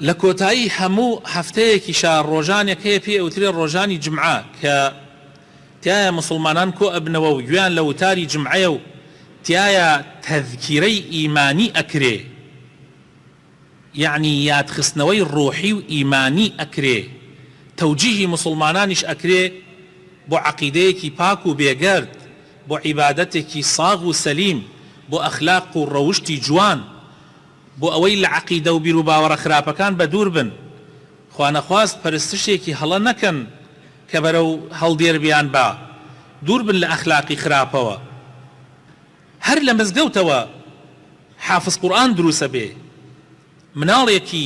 لە کۆتایی هەموو هەفتەیەکی شار ڕۆژانێک هەیە پێ ئەوترێ ڕۆژانی جمعە کە تایە مسلمانان کۆ ئەبنەوە و گویان لە وتاری جمعەیە و تایە تەذکیرەی ئیمانی ئەکرێ، یعنی یادخستنەوەی ڕۆحی و ئیمانی ئەکرێ، تەوجیهی مسلمانانیش ئەکرێ بۆ عەقیدەیەکی پاک و بێگەرد، بۆ عیبادەتێکی ساغ و سەلیم، بۆ ئەخلاق و ڕەوشتی جوان، بۆ ئەوەی لە عەقیدە و بیر و باوەڕە خراپەکان بە دوور بن، خوا نەخواست پەرستشێکی هەڵە نەکەن کە بەرەو هەڵدێربیان با، دوور بن لە ئەخلاقی خراپەوە. هەر لە مزگەوتەوە حافظ قورئان دروسە بێ، مناڵێکی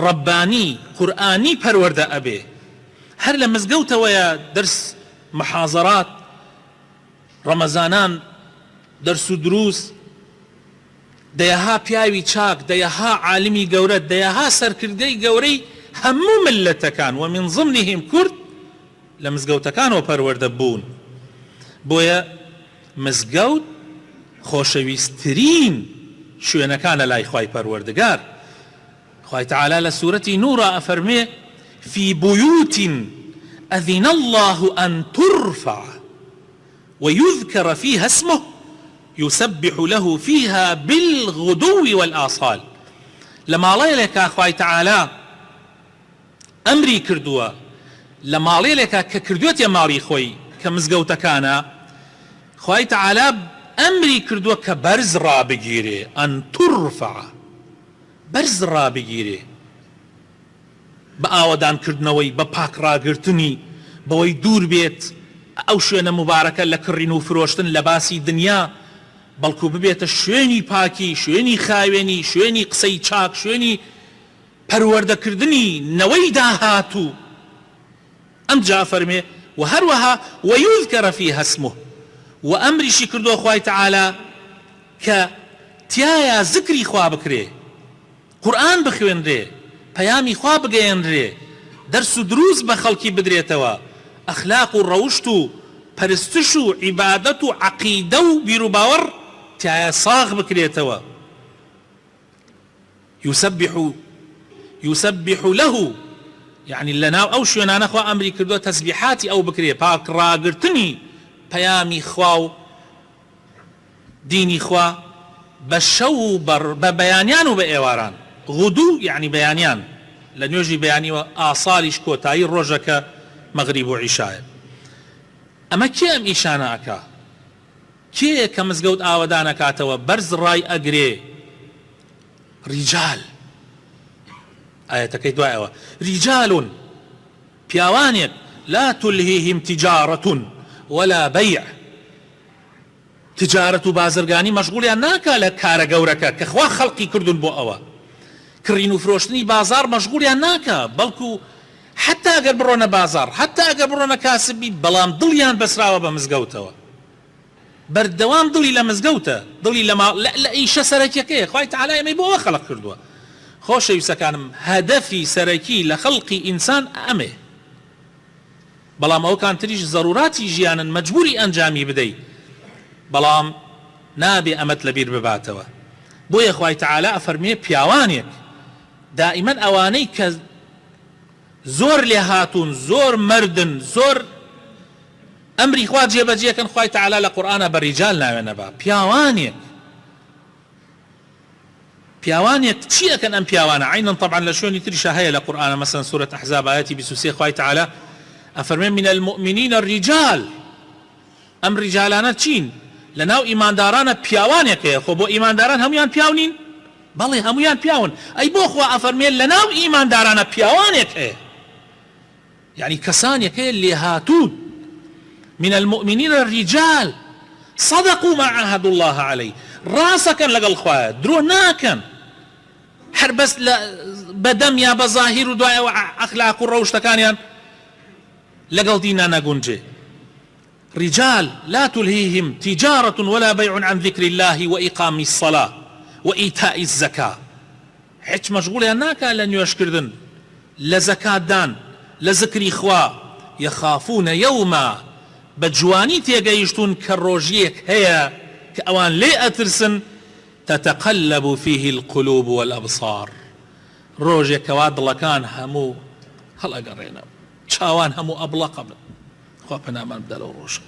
ڕەبانی قورئانی پەروەردە ئەبێ، هەر لە مزگەوتەوەیە دەرس محازەرات ڕەمەزانان دەرس و دروس، دەیەها پیاوی چاک، دەیەها عالمی گەورە، دەیەها سەرکردەی گەورەی هەموو ملەتەکان و من ضمنهم کورد لە مزگەوتەکانەوە پەروەردە بوون. بۆیە مزگەوت خۆشەویستترین شوێنەکانە لای خوای پەروەردگار. خوای تعالی لە سوورەتی نوورە ئەفەرمێ في بيوت أذن الله أن ترفع ويذكر فيها اسمه يسبح له فيها بالغدو والآصال. لماڵەیە لێکا خوای تعالی ئەمری کردووە، لە ماڵەیە لێکا کە کردوێتە ماڵی خۆی کە مزگەوتەکانە، خوای تعالی ئەمری کردووە کە بەرز ڕابگیرێ، ئەن تورفع، بەرز ڕابگیرێ بە ئاوەدانکردنەوەی، بە پاکڕاگرتنی، بەوەی دوور بێت ئەو شوێنە مبارەکە لە کڕین و فرۆشتن لە باسی دنیا، بەڵکو ببێتە شوێنی پاکی، شوێنی خاوێنی، شوێنی قسەی چاک، شوێنی پەروەردەکردنی نەوەی داهاتوو. ئەم جا فەرمێ و هەروەها وەیوذکەرە فیها اسمه، و ئەمریشی کردووە خوای تعالی کە تایە زکری خوا بکرێ، قورئان بخوێنرێ، پەیامی خوا بگەیەنرێ، دەرس و دروس بە خەڵکی بدرێتەوە، ئەخلاق و ڕەوشت و پەرستش و عیبادەت و عەقیدە و بیر و باوەڕ تایە ساغ بکرێتەوە. يسبح له، يعني لەناو ئەو شوێنانە خوا ئەمری کردووە تەسبیحاتی ئەو بکرێ، پاکڕاگرتنی پەیامی خوا و دینی خوا بە شەو و بە بەیانیان و بە ئێواران. غدو يعني بەیانیان، لە نوێژی بەیانیوە، ئاسالیش کۆتایی ڕۆژەکە مەغریب و عیشایە. ئەمە کێ ئەم ئیشانە ئەکا؟ کێیە کە مزگەوت ئاوەدانەکاتەوە بەرز ڕای ئەگرێ؟ ریجال. ئاەتەکەی دوایەوە ریجال، پیاوانێک لا تلهیهم تجارة ولا بيع، تجارەت و بازرگانی مەشغوڵیان ناکا لە کارە گەورەکە کە خوا خەڵقی کردوون بۆ ئەوە، کڕین و فرۆشتنی بازار مەشغوڵیان ناکا، بەڵکو حتا ئەگەر بڕۆنە بازار، حتا ئەگەر بڕۆنە کاسبی، بەڵام دڵیان بەسراوە بە مزگەوتەوە، بەردەوام دڵی لە مزگەوتە، دڵی لە ئیشە سەرەکیەکەیە. خوای تعالی ئەمەی بۆ ئەوە خەڵق کردووە. خۆشەویستەکانم، هەدەفی سەرەکی لە خەڵقی ئینسان ئەمێ، بەڵام ئەوکان تریش زەروراتی ژیانن، مەجبوری ئەنجامی بدەیت، بەڵام نابێ ئەمەت لەبیر بباتەوە. بۆیە خوای تعالی ئەفەرمێ پیاوانێک، دائیمەن ئەوانەی کە زۆر لێ هاتوون، زۆر مردن، زۆر ئەمری خوا جێبەجێکن، خوای تعالی لە قورئانە بە ریجال ناوێنەبا، پیاوانێک چی ئەکەن ئەم پیاوانە؟ عینەن طبعا لە شوێنی تریشە هەیە لە قورئانە، مەسەلەن سوورەت ئەحزاب ئاەتی 23 خوای تعالی ئەفەرمێ من المؤمنین الرجال. ئەم ریجالانە چین؟ لەناو ئیماندارانە پیاوانێک هەیە. خۆ بۆ ئیمانداران هەمویان پیاو نین؟ بەڵێ هەمویان پیاون. ئەی بۆ خوا ئەفەرمێ لەناو ئیماندارانە پیاوانێک هەیە، یعنی کەسانێک هەیە لێ هاتوون. من المؤمنین الرجال صدقوا ما عاهدوا الله عليه، ڕاستەکەن لەگەڵ خوایە، درۆ ناکەن، هەر بەس بەدەم یا بە زاهیر و دوایەوە ئەخلاق و ڕەوشتەکانیان لەگەڵ دینا نەگونجێ. رجال لا تلهيهم تجارة ولا بيع عن ذكر الله وإقام الصلاة وإيتاء الزكاة. هیچ مەشغوڵیان ناکا لە نوێژکردن، لە زەکاتدان، لە ذکری خوا. يخافون يوما، بە جوانی تێگەیشتون کە ڕۆژیەک هەیە کە ئەوان لێ ئەترسن، تتقلب فيه القلوب والأبصار، ڕۆژێکەوا دڵەکان هەموو هەڵەگەڕێنە چاوان هەموو ئەبڵەقە بن خوا پەنامان بدە لەو ڕۆژە